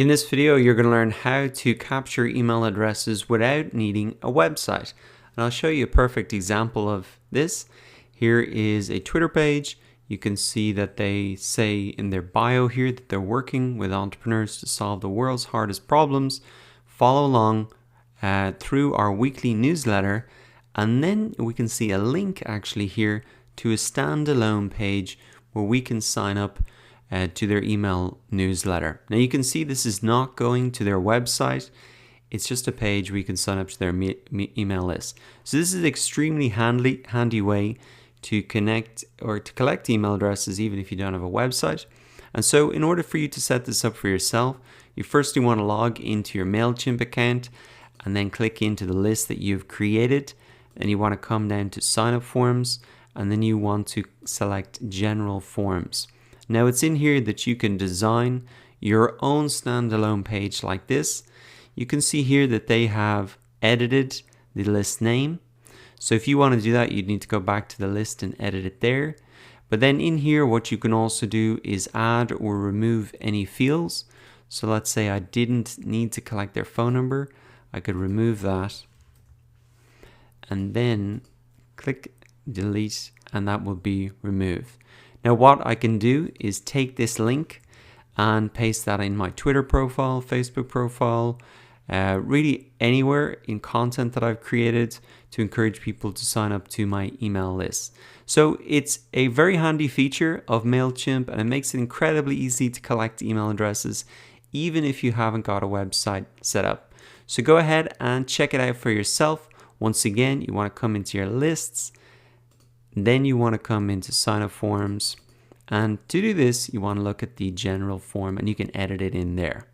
In this video, you're going to learn how to capture email addresses without needing a website. And I'll show you a perfect example of this. Here is a Twitter page. You can see that they say in their bio here that they're working with entrepreneurs to solve the world's hardest problems. Follow along through our weekly newsletter. And then we can see a link actually here to a standalone page where we can sign up to their email newsletter. Now you can see this is not going to their website. It's just a page where you can sign up to their email list. So this is an extremely handy way to connect or to collect email addresses even if you don't have a website. And so in order for you to set this up for yourself, you firstly want to log into your MailChimp account and then click into the list that you've created. And you want to come down to sign up forms and then you want to select general forms. Now it's in here that you can design your own standalone page like this. You can see here that they have edited the list name. So if you want to do that, you'd need to go back to the list and edit it there. But then in here, what you can also do is add or remove any fields. So let's say I didn't need to collect their phone number. I could remove that and then click delete and that will be removed. Now what I can do is take this link and paste that in my Twitter profile, Facebook profile, really anywhere in content that I've created to encourage people to sign up to my email list. So it's a very handy feature of MailChimp and it makes it incredibly easy to collect email addresses even if you haven't got a website set up. So go ahead and check it out for yourself. Once again, you want to come into your lists. Then you want to come into sign up forms, and to do this you want to look at the general form and you can edit it in there.